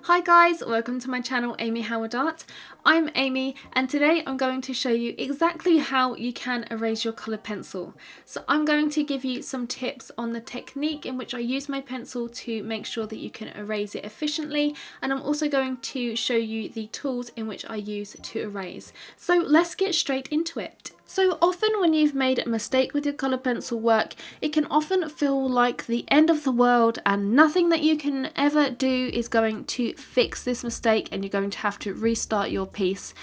Hi guys, welcome to my channel Amie Howard Art. I'm Amie and today I'm going to show you exactly how you can erase your coloured pencil. So I'm going to give you some tips on the technique in which I use my pencil to make sure that you can erase it efficiently, and I'm also going to show you the tools in which I use to erase. So let's get straight into it. So often when you've made a mistake with your coloured pencil work, it can often feel like the end of the world and nothing that you can ever do is going to fix this mistake and you're going to have to restart your piece.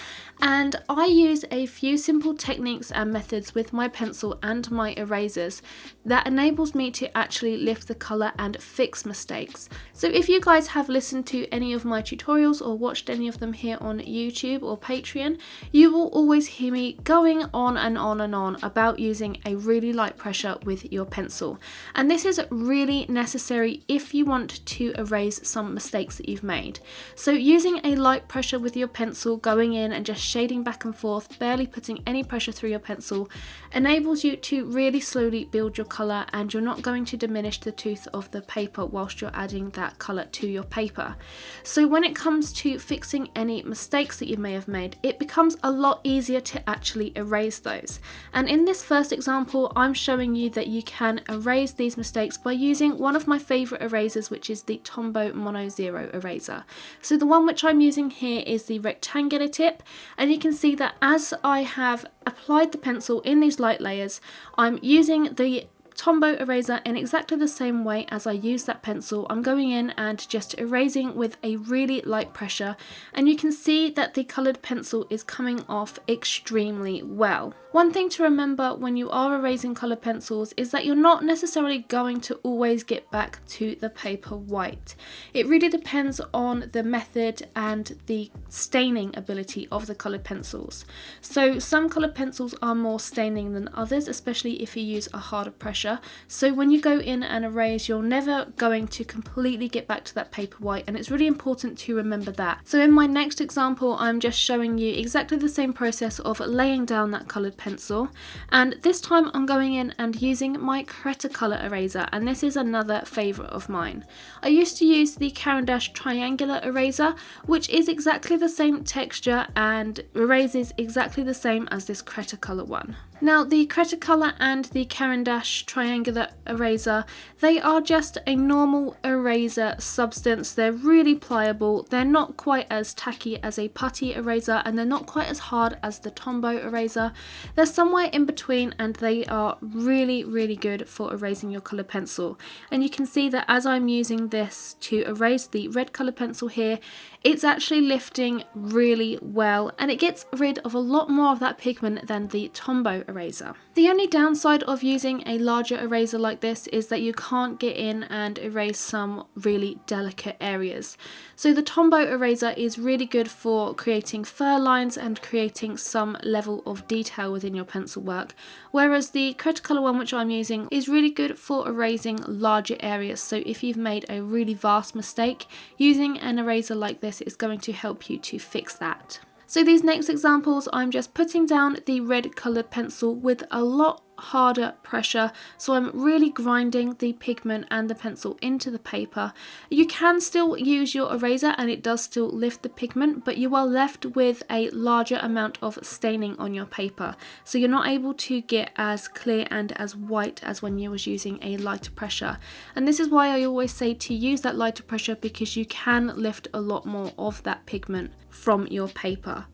And I use a few simple techniques and methods with my pencil and my erasers that enables me to actually lift the colour and fix mistakes. So if you guys have listened to any of my tutorials or watched any of them here on YouTube or Patreon, you will always hear me going on and on and on about using a really light pressure with your pencil. And this is really necessary if you want to erase some mistakes that you've made. So using a light pressure with your pencil, going in and just shading back and forth, barely putting any pressure through your pencil, enables you to really slowly build your colour, and you're not going to diminish the tooth of the paper whilst you're adding that colour to your paper. So when it comes to fixing any mistakes that you may have made, it becomes a lot easier to actually erase those. And in this first example, I'm showing you that you can erase these mistakes by using one of my favourite erasers, which is the Tombow Mono Zero eraser. So the one which I'm using here is the rectangular tip, and you can see that as I have applied the pencil in these light layers, I'm using the Tombow eraser in exactly the same way as I use that pencil. I'm going in and just erasing with a really light pressure, and you can see that the coloured pencil is coming off extremely well. One thing to remember when you are erasing coloured pencils is that you're not necessarily going to always get back to the paper white. It really depends on the method and the staining ability of the coloured pencils. So some coloured pencils are more staining than others, especially if you use a harder pressure. So when you go in and erase, you're never going to completely get back to that paper white, and it's really important to remember that. So in my next example, I'm just showing you exactly the same process of laying down that coloured pencil, and this time I'm going in and using my creta colour eraser, and this is another favourite of mine. I used to use the Caran d'Ache triangular eraser, which is exactly the same texture and erases exactly the same as this creta colour one. Now the creta colour and the Caran d'Ache triangular eraser, they are just a normal eraser substance. They're really pliable, they're not quite as tacky as a putty eraser, and they're not quite as hard as the Tombow eraser. They're somewhere in between, and they are really good for erasing your coloured pencil. And you can see that as I'm using this to erase the red coloured pencil here, it's actually lifting really well, and it gets rid of a lot more of that pigment than the Tombow eraser. The only downside of using a larger eraser like this is that you can't get in and erase some really delicate areas. So the Tombow eraser is really good for creating fur lines and creating some level of detail within your pencil work, whereas the Cretacolor one which I'm using is really good for erasing larger areas. So if you've made a really vast mistake, using an eraser like this is going to help you to fix that. So these next examples, I'm just putting down the red coloured pencil with a lot harder pressure, so I'm really grinding the pigment and the pencil into the paper. You can still use your eraser and it does still lift the pigment, but you are left with a larger amount of staining on your paper, so you're not able to get as clear and as white as when you was using a lighter pressure. And this is why I always say to use that lighter pressure, because you can lift a lot more of that pigment from your paper.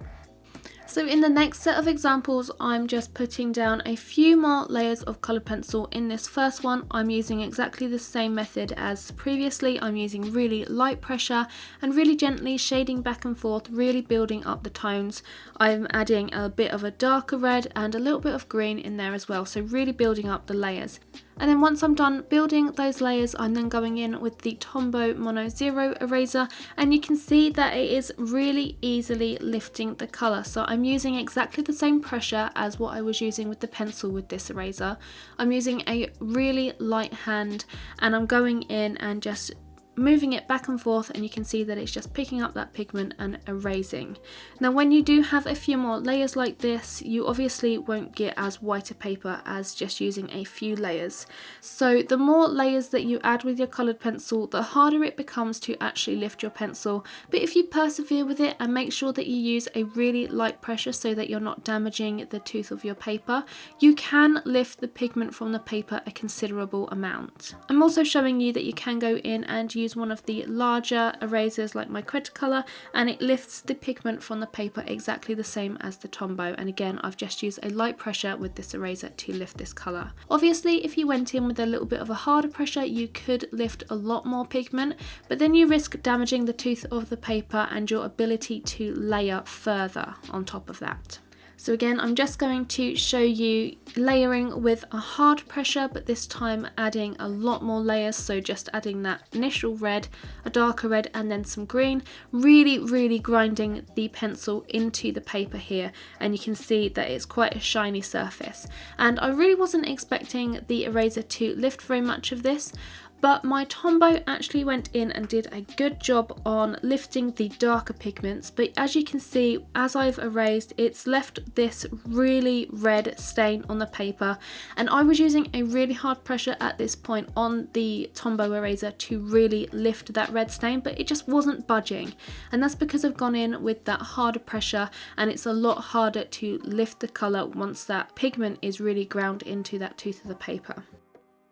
So in the next set of examples, I'm just putting down a few more layers of colour pencil. In this first one, I'm using exactly the same method as previously. I'm using really light pressure and really gently shading back and forth, really building up the tones. I'm adding a bit of a darker red and a little bit of green in there as well, so really building up the layers. And then once I'm done building those layers, I'm then going in with the Tombow Mono Zero eraser, and you can see that it is really easily lifting the colour. So I'm using exactly the same pressure as what I was using with the pencil with this eraser. I'm using a really light hand, and I'm going in and just moving it back and forth, and you can see that it's just picking up that pigment and erasing. Now when you do have a few more layers like this, you obviously won't get as white a paper as just using a few layers. So the more layers that you add with your coloured pencil, the harder it becomes to actually lift your pencil. But if you persevere with it and make sure that you use a really light pressure so that you're not damaging the tooth of your paper, you can lift the pigment from the paper a considerable amount. I'm also showing you that you can go in and use one of the larger erasers like my creta colour, and it lifts the pigment from the paper exactly the same as the Tombow. And again, I've just used a light pressure with this eraser to lift this colour. Obviously if you went in with a little bit of a harder pressure, you could lift a lot more pigment, but then you risk damaging the tooth of the paper and your ability to layer further on top of that. So again, I'm just going to show you layering with a hard pressure, but this time adding a lot more layers. So just adding that initial red, a darker red, and then some green, really grinding the pencil into the paper here. And you can see that it's quite a shiny surface. And I really wasn't expecting the eraser to lift very much of this, but my Tombow actually went in and did a good job on lifting the darker pigments. But as you can see, as I've erased, it's left this really red stain on the paper, and I was using a really hard pressure at this point on the Tombow eraser to really lift that red stain, but it just wasn't budging. And that's because I've gone in with that harder pressure, and it's a lot harder to lift the colour once that pigment is really ground into that tooth of the paper.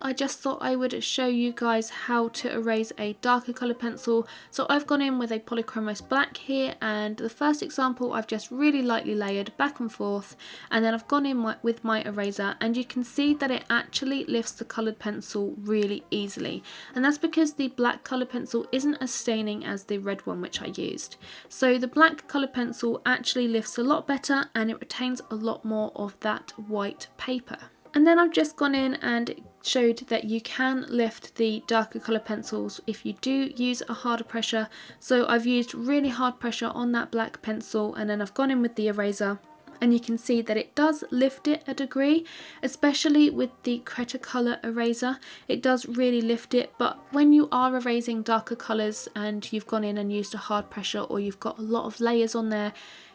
I just thought I would show you guys how to erase a darker colour pencil. So I've gone in with a polychromos black here, and the first example I've just really lightly layered back and forth, and then I've gone in with my eraser, and you can see that it actually lifts the coloured pencil really easily. And that's because the black colour pencil isn't as staining as the red one which I used. So the black colour pencil actually lifts a lot better, and it retains a lot more of that white paper. And then I've just gone in and showed that you can lift the darker colour pencils if you do use a harder pressure. So I've used really hard pressure on that black pencil, and then I've gone in with the eraser, and you can see that it does lift it a degree, especially with the creta colour eraser. It does really lift it, but when you are erasing darker colours and you've gone in and used a hard pressure, or you've got a lot of layers on there,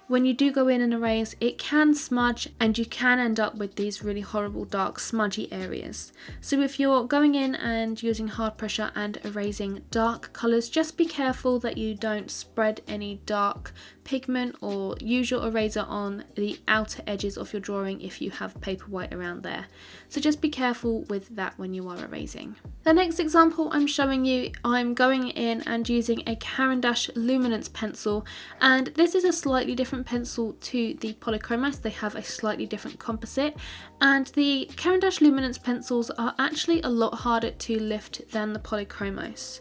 when you do go in and erase, it can smudge, and you can end up with these really horrible dark smudgy areas. So if you're going in and using hard pressure and erasing dark colours, just be careful that you don't spread any dark pigment or use your eraser on the outer edges of your drawing if you have paper white around there. So just be careful with that when you are erasing. The next example I'm showing you, I'm going in and using a Caran d'Ache Luminance pencil, and this is a slightly different pencil to the polychromos. They have a slightly different composite, and the Caran d'Ache Luminance pencils are actually a lot harder to lift than the polychromos.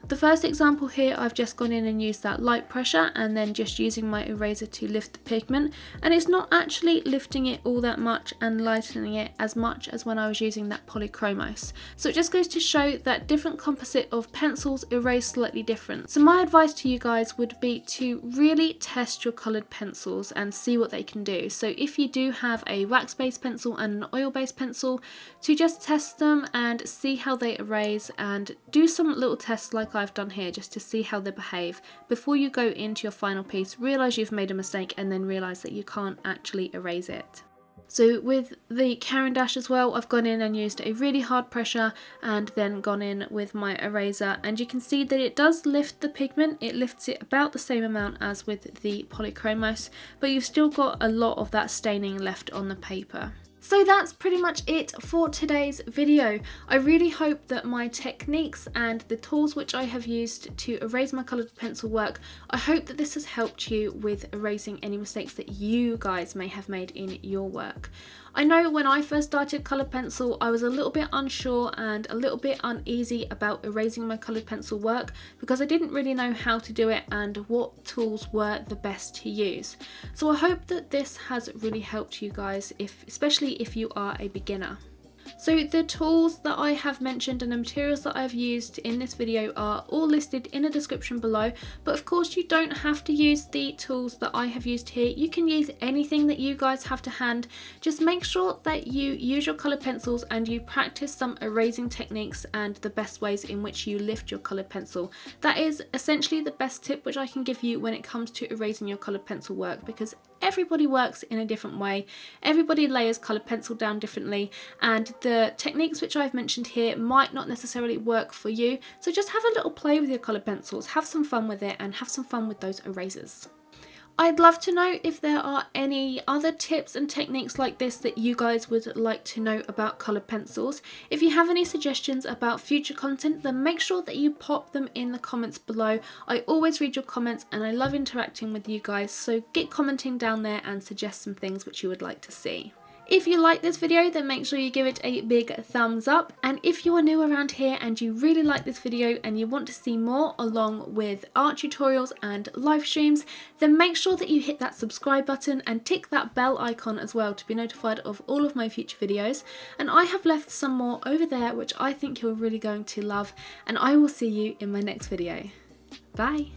The first example here, I've just gone in and used that light pressure and then just using my eraser to lift the pigment, and it's not actually lifting it all that much and lightening it as much as when I was using that polychromos. So it just goes to show that different composite of pencils erase slightly different. So my advice to you guys would be to really test your coloured pencils and see what they can do. So if you do have a wax-based pencil and an oil-based pencil, to just test them and see how they erase, and do some little tests like I've done here just to see how they behave before you go into your final piece, realise you've made a mistake, and then realise that you can't actually erase it. So with the Caran d'Ache as well, I've gone in and used a really hard pressure and then gone in with my eraser, and you can see that it does lift the pigment. It lifts it about the same amount as with the polychromos, but you've still got a lot of that staining left on the paper. So that's pretty much it for today's video. I really hope that my techniques and the tools which I have used to erase my coloured pencil work, I hope that this has helped you with erasing any mistakes that you guys may have made in your work. I know when I first started coloured pencil, I was a little bit unsure and a little bit uneasy about erasing my coloured pencil work because I didn't really know how to do it and what tools were the best to use. So I hope that this has really helped you guys, especially if you are a beginner. So the tools that I have mentioned and the materials that I've used in this video are all listed in the description below, but of course you don't have to use the tools that I have used here. You can use anything that you guys have to hand. Just make sure that you use your coloured pencils and you practice some erasing techniques and the best ways in which you lift your coloured pencil. That is essentially the best tip which I can give you when it comes to erasing your coloured pencil work, because everybody works in a different way. Everybody layers coloured pencil down differently, and the techniques which I've mentioned here might not necessarily work for you. So just have a little play with your coloured pencils, have some fun with it, and have some fun with those erasers. I'd love to know if there are any other tips and techniques like this that you guys would like to know about coloured pencils. If you have any suggestions about future content, then make sure that you pop them in the comments below. I always read your comments and I love interacting with you guys, so get commenting down there and suggest some things which you would like to see. If you like this video, then make sure you give it a big thumbs up, and if you are new around here and you really like this video and you want to see more along with art tutorials and live streams, then make sure that you hit that subscribe button and tick that bell icon as well to be notified of all of my future videos. And I have left some more over there which I think you're really going to love, and I will see you in my next video. Bye!